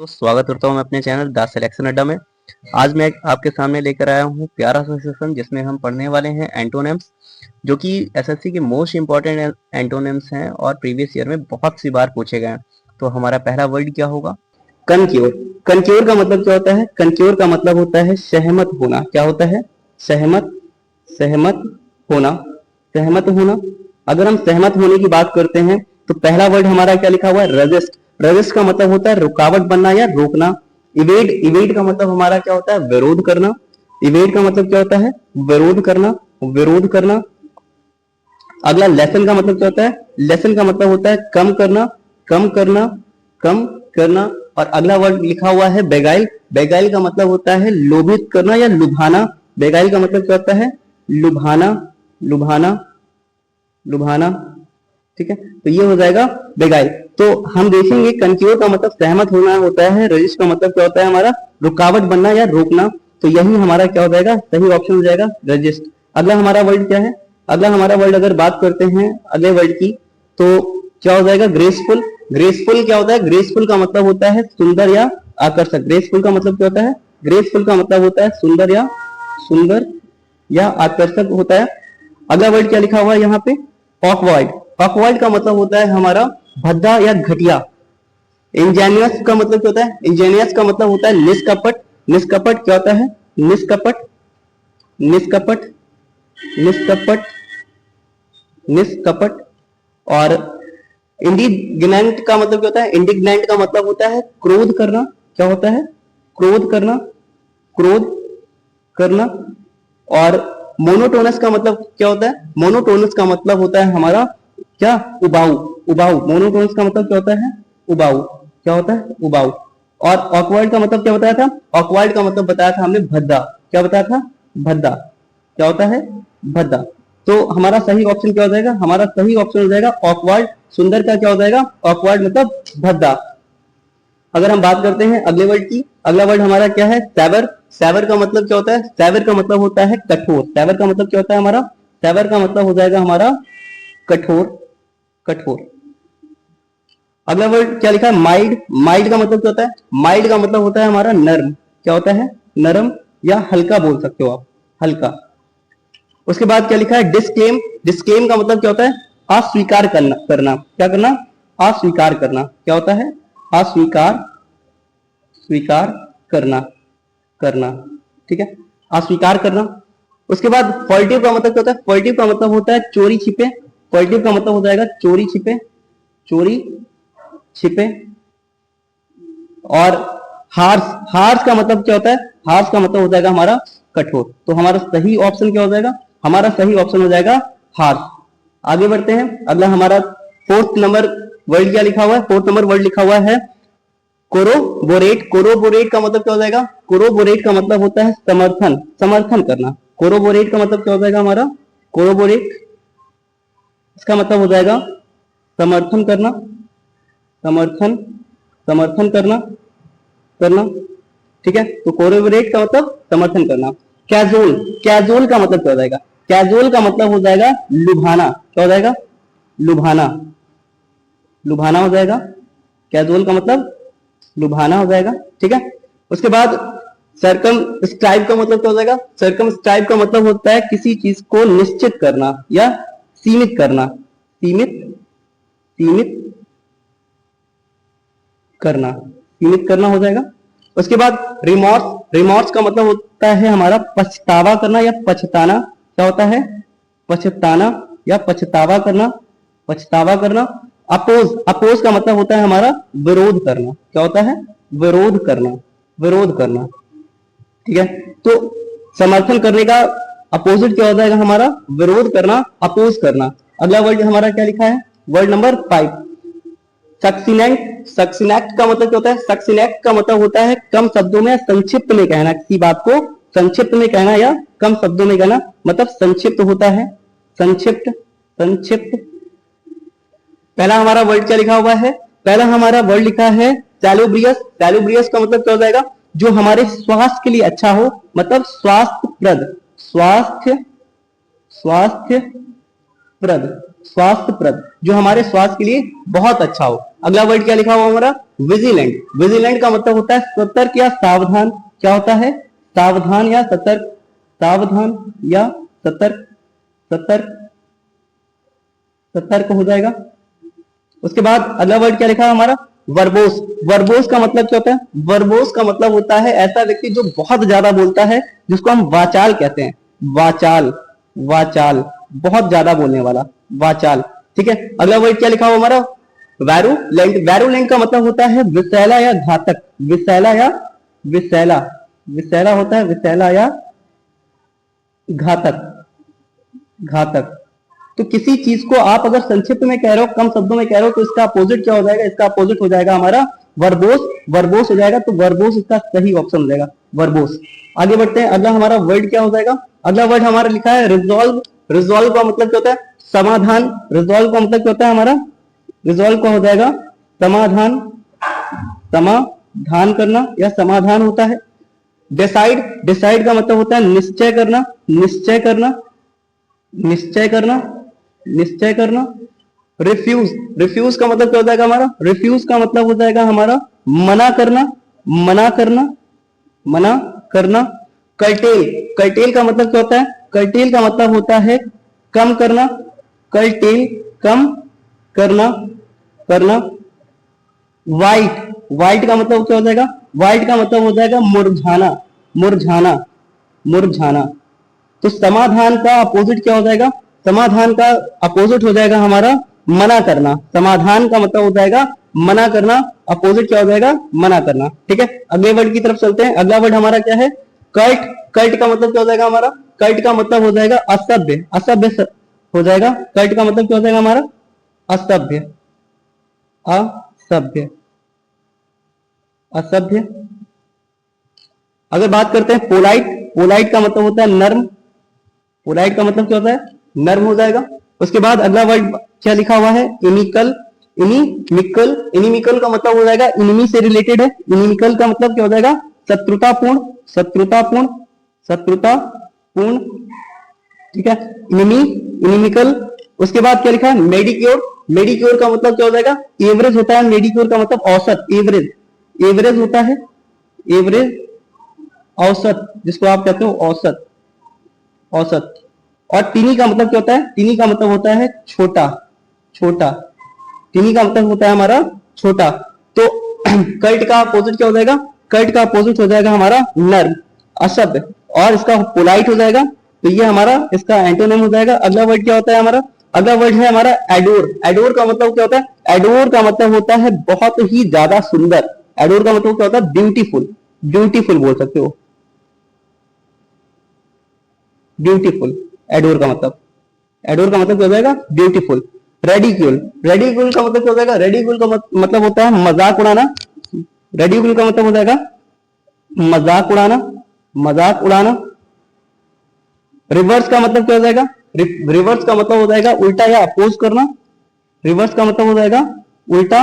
तो स्वागत करता हूँ मैं अपने चैनल द सिलेक्शन अड्डा में। आज मैं आपके सामने लेकर आया हूँ प्यारा सा सेशन जिसमें हम पढ़ने वाले हैं एंटोनिम्स, जो कि एसएससी के मोस्ट इंपॉर्टेंट एंटोनिम्स हैं और प्रीवियस ईयर में बहुत सी बार पूछे गए हैं। तो हमारा पहला वर्ड क्या होगा? कनक्योर। कनक्योर का मतलब क्या होता है? कनक्योर का मतलब होता है सहमत होना। क्या होता है? सहमत, सहमत होना, सहमत होना। अगर हम सहमत होने की बात करते हैं तो पहला वर्ड हमारा क्या लिखा हुआ है? रजिस्ट। रजिस्ट का मतलब होता है रुकावट बनना या रोकना। इवेड, इवेड का मतलब हमारा क्या होता है? विरोध करना। इवेड का मतलब क्या होता है? विरोध करना, विरोध करना। अगला लेसन का मतलब क्या होता है? लेसन का मतलब होता है कम करना, कम करना, कम करना। और अगला वर्ड लिखा हुआ है बेगाइल। बेगाइल का मतलब होता है लोभित करना या लुभाना। बेगाइल का मतलब क्या होता है? लुभाना, लुभाना, लुभाना। ठीक है, तो ये हो जाएगा बेगाइल। तो हम देखेंगे कनक्योर का मतलब सहमत होना होता है, रजिस्ट का मतलब क्या होता है? हमारा रुकावट बनना या रोकना। तो यही हमारा क्या हो जाएगा? सही ऑप्शन हो जाएगा रजिस्ट। अगला हमारा वर्ड क्या है? अगला हमारा वर्ड अगर बात करते हैं अगले वर्ड की, तो क्या हो जाएगा? ग्रेसफुल। ग्रेसफुल क्या होता है? ग्रेसफुल का मतलब होता है सुंदर या आकर्षक। ग्रेसफुल का मतलब क्या होता है? ग्रेसफुल का मतलब होता है सुंदर या, सुंदर या आकर्षक होता है। अगला वर्ड क्या लिखा हुआ है यहाँ पे? ऑकवर्ड। ऑकवर्ड का मतलब होता है हमारा भद्दा या घटिया। इंजेनियस का मतलब क्या होता है? इंजेनियस का मतलब होता है निष्कपट। निष्कपट क्या होता है? निष्कपट, निष्कपट, निष्कपट, निष्कपट। और इंडिग्नेंट का मतलब क्या होता है? इंडिग्नेंट का मतलब होता है क्रोध करना। क्या होता है? क्रोध करना, क्रोध करना। और मोनोटोनस का मतलब क्या होता है? मोनोटोनस का मतलब होता है हमारा क्या? उबाऊ, उबाऊ। मोनोटोनस का मतलब क्या होता है? उबाऊ। क्या होता है? उबाऊ। और ऑकवर्ड का मतलब क्या बताया था? ऑकवर्ड का मतलब बताया था हमने भद्दा। क्या बताया था? भद्दा। क्या होता है? भद्दा। तो हमारा सही ऑप्शन क्या हो जाएगा? हमारा सही ऑप्शन हो जाएगा ऑकवर्ड। सुंदर का क्या हो जाएगा? ऑकवर्ड मतलब भद्दा। अगर हम बात करते हैं अगले वर्ड की, अगला वर्ड हमारा क्या है? सैवर। सैवर का मतलब क्या होता है? सैवर का मतलब होता है कठोर। सैवर का मतलब क्या होता है हमारा? सैवर का मतलब हो जाएगा हमारा कठोर, कठोर। अगला वर्ड क्या लिखा है? माइल्ड। माइल्ड का मतलब क्या होता है? माइल्ड का मतलब होता है हमारा नर्म। क्या होता है? नरम या हल्का बोल सकते हो आप, हल्का। उसके बाद क्या लिखा है? डिस्क्लेम। डिस्क्लेम का मतलब क्या होता है? अस्वीकार करना, करना। क्या करना? अस्वीकार करना। क्या होता है? अस्वीकार, स्वीकार करना, करना। ठीक है, अस्वीकार करना। उसके बाद पॉजिटिव का मतलब क्या होता है? पॉजिटिव का मतलब होता है चोरी छिपे। पॉजिटिव का मतलब हो जाएगा चोरी छिपे, चोरी छिपे। और हार्श, हार्श का मतलब क्या होता है? हार्श का मतलब हो जाएगा हमारा कठोर। तो हमारा सही ऑप्शन क्या हो जाएगा? हमारा सही ऑप्शन हो जाएगा हार्श। आगे बढ़ते हैं। अगला हमारा फोर्थ नंबर वर्ड क्या लिखा हुआ है? फोर्थ नंबर वर्ड लिखा हुआ है कोरोबोरेट। कोरोबोरेट का मतलब क्या हो जाएगा? कोरोबोरेट का मतलब होता है समर्थन, समर्थन करना। कोरोबोरेट का मतलब क्या हो जाएगा हमारा? कोरोबोरेट इसका मतलब हो जाएगा समर्थन करना, समर्थन, समर्थन करना, करना। ठीक है, तो कोरोबोरेट का मतलब समर्थन करना। कैजुअल, कैजुअल का मतलब क्या हो जाएगा? कैजुअल का मतलब हो जाएगा लुभाना। क्या हो जाएगा? लुभाना, लुभाना हो जाएगा। कैजुअल का मतलब लुभाना हो जाएगा। ठीक है, उसके बाद सरकम स्क्राइब का मतलब क्या हो जाएगा? सरकम स्क्राइब का मतलब होता है किसी चीज को निश्चित करना या सीमित करना। सीमित, सीमित करना, सीमित करना हो जाएगा। उसके बाद रिमोर्स। रिमोर्स का मतलब होता है हमारा पछतावा करना या पछताना। क्या होता है? पछताना या पछतावा करना, पछतावा करना। अपोज, अपोज का मतलब होता है हमारा विरोध करना। क्या होता है? विरोध करना, विरोध करना। ठीक है, तो समर्थन करने का अपोजिट क्या हो जाएगा हमारा? विरोध करना, अपोज करना। अगला वर्ड हमारा क्या लिखा है? Word number 5 सक्सिनेंट। सक्सिनेक्ट का मतलब क्या होता है? सक्सिनेक्ट का मतलब होता है कम शब्दों में संक्षिप्त में कहना, किसी बात को संक्षिप्त में कहना या कम शब्दों में कहना, मतलब संक्षिप्त होता है, संक्षिप्त, संक्षिप्त। पहला हमारा वर्ड क्या लिखा हुआ है? पहला हमारा वर्ड लिखा है सैलुब्रियस। सैलुब्रियस का मतलब क्या हो जाएगा? जो हमारे स्वास्थ्य के लिए अच्छा हो, मतलब स्वास्थ्यप्रद, स्वास्थ्य, स्वास्थ्य प्रद। स्वास्थ्यप्रद, जो हमारे स्वास्थ्य के लिए बहुत अच्छा हो। अगला वर्ड क्या लिखा हुआ हमारा, विजिलेंट। विजिलेंट का मतलब होता है सतर्क या सावधान। क्या होता है, सावधान या सतर्क, सावधान या सतर्क, सतर्क, सतर्क हो जाएगा। उसके बाद अगला वर्ड क्या लिखा है हमारा, वर्बोस। वर्बोस का मतलब क्या होता है, वर्बोस का मतलब होता है ऐसा व्यक्ति जो बहुत ज्यादा बोलता है, जिसको हम वाचाल कहते हैं। वाचाल, वाचाल, बहुत ज्यादा बोलने वाला, वाचाल। ठीक है, अगला वर्ड क्या लिखा हुआ हमारा, वैरुलेंट। वैरुलेंट का मतलब होता है विषैला या घातक। विषैला या विषैला, विषैला होता है विषैला या घातक, घातक। तो किसी चीज को आप अगर संक्षिप्त में कह रहे हो, कम शब्दों में कह रहे हो, तो इसका अपोजिट क्या हो जाएगा, इसका अपोजिट हो जाएगा हमारा वर्बोस। वर्बोस हो जाएगा, तो वर्बोस इसका सही ऑप्शन हो जाएगा, वर्बोस। आगे बढ़ते हैं, अगला हमारा वर्ड क्या हो जाएगा, अगला वर्ड हमारा लिखा है रिजॉल्व। रिजॉल्व का मतलब क्या होता है, समाधान। रिजॉल्व का मतलब क्या होता है हमारा, रिजॉल्व का हो जाएगा समाधान, समाधान करना या समाधान होता है। डिसाइड, डिसाइड का मतलब होता है निश्चय करना, निश्चय करना, निश्चय करना, निश्चय करना। रिफ्यूज, रिफ्यूज का मतलब क्या हो जाएगा हमारा, रिफ्यूज का मतलब हो जाएगा हमारा मना करना, मना करना, मना करना। कर्टेल, कर्टेल का मतलब क्या होता है, कर्टेल का मतलब होता है कम करना, कर्टेल, कम करना, करना। वाइट, वाइट का मतलब क्या हो जाएगा, वाइट का मतलब हो जाएगा मुरझाना, मुरझाना, मुरझाना। तो समाधान का अपोजिट क्या हो जाएगा, समाधान का अपोजिट हो जाएगा हमारा मना करना। समाधान का मतलब हो जाएगा मना करना, अपोजिट क्या हो जाएगा, मना करना। ठीक है, अगले वर्ड की तरफ चलते हैं। अगला वर्ड हमारा क्या है, कल्ट। कल्ट का मतलब क्या हो जाएगा हमारा, कल्ट का मतलब हो जाएगा असभ्य, असभ्य हो जाएगा। कल्ट का मतलब क्या हो जाएगा हमारा, असभ्य, असभ्य, असभ्य। अगर बात करते हैं पोलाइट, पोलाइट का मतलब होता है नर्म। पोलाइट का मतलब क्या होता है, नर्म हो जाएगा। उसके बाद अगला वर्ड क्या लिखा हुआ है, इनिकल। इनिमिकल, इनिमिकल का मतलब हो जाएगा इनिमी से रिलेटेड है। इनिमिकल का मतलब क्या हो जाएगा, शत्रुतापूर्ण, शत्रुतापूर्ण, शत्रुतापूर्ण। ठीक है, इनिमी, इनिमिकल। उसके बाद क्या लिखा है, मेडिक्योर। मेडिक्योर का मतलब क्या हो जाएगा, एवरेज होता है। मेडिक्योर का मतलब औसत, एवरेज, एवरेज होता है, एवरेज, औसत, जिसको आप कहते हो औसत, औसत। और टीनी का मतलब क्या होता है, टीनी का मतलब होता है छोटा, छोटा। टीनी का मतलब होता है हमारा छोटा। तो कल्ट का अपोजिट क्या हो जाएगा, कल्ट का अपोजिट हो जाएगा हमारा नर्म, असभ्य। और इसका पोलाइट हो जाएगा, तो ये हमारा इसका एंटोनिम हो जाएगा। अगला वर्ड क्या होता है हमारा, अगला वर्ड है हमारा एडोर। एडोर का मतलब क्या होता है, एडोर का मतलब होता है बहुत ही ज्यादा सुंदर। एडोर का मतलब क्या होता है, ब्यूटीफुल, ब्यूटीफुल बोल सकते हो, ब्यूटीफुल। एडोर का मतलब, एडोर का मतलब क्या हो जाएगा, ब्यूटीफुल। रेडिक्यूल, रेडिक्यूल का मतलब क्या हो जाएगा, रेडिक्यूल का मतलब होता है मजाक उड़ाना। रेडिक्यूल का मतलब हो जाएगा मजाक उड़ाना, मजाक उड़ाना। रिवर्स का मतलब क्या हो जाएगा, रिवर्स का मतलब हो जाएगा उल्टा या अपोज करना। रिवर्स का मतलब हो जाएगा उल्टा।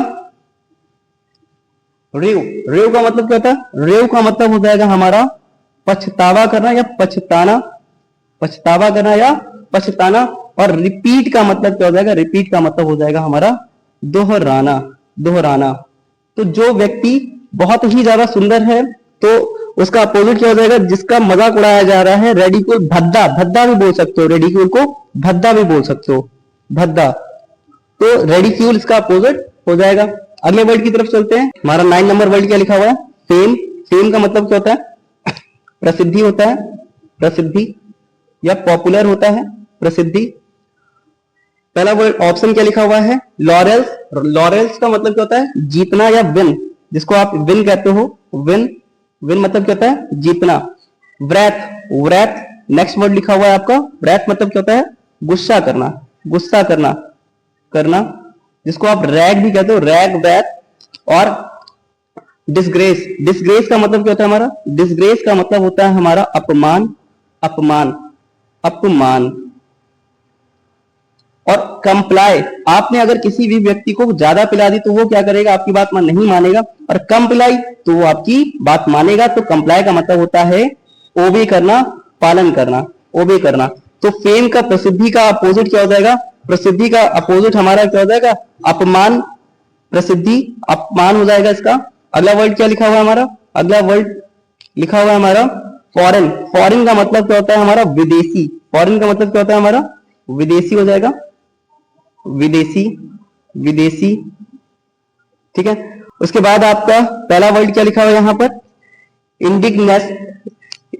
रेव, रेव का मतलब क्या होता है, रेव का मतलब हो जाएगा हमारा पछतावा करना या पछताना, पछतावा करना या पछताना। और रिपीट का मतलब क्या हो जाएगा, रिपीट का मतलब हो जाएगा हमारा दोहराना, दोहराना। तो जो व्यक्ति बहुत ही ज्यादा सुंदर है, तो उसका अपोजिट क्या हो जाएगा, जिसका मजाक उड़ाया जा रहा है, रेडिक्यूल, भद्दा, भद्दा भी बोल सकते हो, रेडिक्यूल को भद्दा भी बोल सकते हो, भद्दा। तो रेडिक्यूल इसका अपोजिट हो जाएगा। अगले वर्ड की तरफ चलते हैं। हमारा 9 नंबर वर्ड क्या लिखा हुआ है, फेम। फेम का मतलब क्या होता है, प्रसिद्धि होता है, प्रसिद्धि या पॉपुलर होता है, प्रसिद्धि। पहला वर्ड ऑप्शन क्या लिखा हुआ है, लॉरेल्स। लॉरेल्स का मतलब क्या होता है, जीतना या विन, जिसको आप विन कहते हो, विन। विन मतलब क्या होता है, जीतना। व्रैथ, व्रैथ नेक्स्ट वर्ड लिखा हुआ है आपका। व्रैथ मतलब क्या होता है, गुस्सा करना, गुस्सा करना, करना, जिसको आप रैग भी कहते हो, रैग, व्रैथ। और डिसग्रेस, डिसग्रेस का मतलब क्या होता है हमारा, डिसग्रेस का मतलब होता है हमारा अपमान, अपमान, अपमान। और कंप्लाई, आपने अगर किसी भी व्यक्ति को ज्यादा पिला दी तो वो क्या करेगा, आपकी बात नहीं मानेगा। और कम पिलाई तो वो आपकी बात मानेगा। तो कंप्लाई का मतलब होता है ओबे करना, पालन करना, ओबे करना। तो फेम का, प्रसिद्धि का अपोजिट क्या हो जाएगा, प्रसिद्धि का अपोजिट हमारा क्या हो जाएगा? अपमान। प्रसिद्धि अपमान हो जाएगा इसका। अगला वर्ड क्या लिखा हुआ है हमारा? अगला वर्ड लिखा हुआ है हमारा फॉरेन। फॉरेन का मतलब क्या होता है हमारा? विदेशी। फॉरेन का मतलब क्या होता है हमारा? विदेशी हो जाएगा। विदेशी, विदेशी, ठीक है। उसके बाद आपका पहला वर्ड क्या लिखा हुआ है यहाँ पर? इंडिगनेस।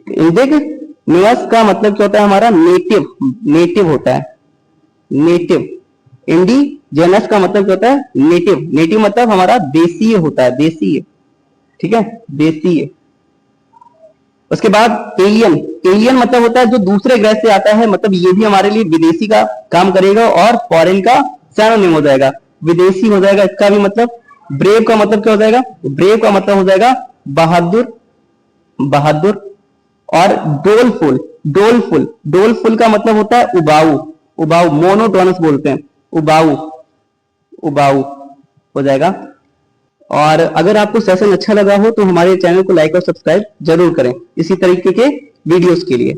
इंडिगनियस का मतलब क्या होता है हमारा? नेटिव। नेटिव होता है, नेटिव। इंडिजेनस का मतलब क्या होता है? नेटिव। नेटिव मतलब हमारा देशीय होता है, देशीय, ठीक है, देशीय। उसके बाद एलियन। एलियन मतलब होता है जो दूसरे ग्रह से आता है, मतलब ये भी हमारे लिए विदेशी का काम करेगा और फॉरेन का सिनोनिम हो जाएगा, विदेशी हो जाएगा इसका भी मतलब। ब्रेव का मतलब क्या हो जाएगा? ब्रेव का मतलब हो जाएगा बहादुर, बहादुर। और डोलफुल, डोलफुल, डोलफुल का मतलब होता है उबाऊ, उबाऊ, मोनोटोनस बोलते हैं, उबाऊ, उबाऊ हो जाएगा। और अगर आपको सेशन अच्छा लगा हो तो हमारे चैनल को लाइक और सब्सक्राइब जरूर करें इसी तरीके के वीडियोस के लिए।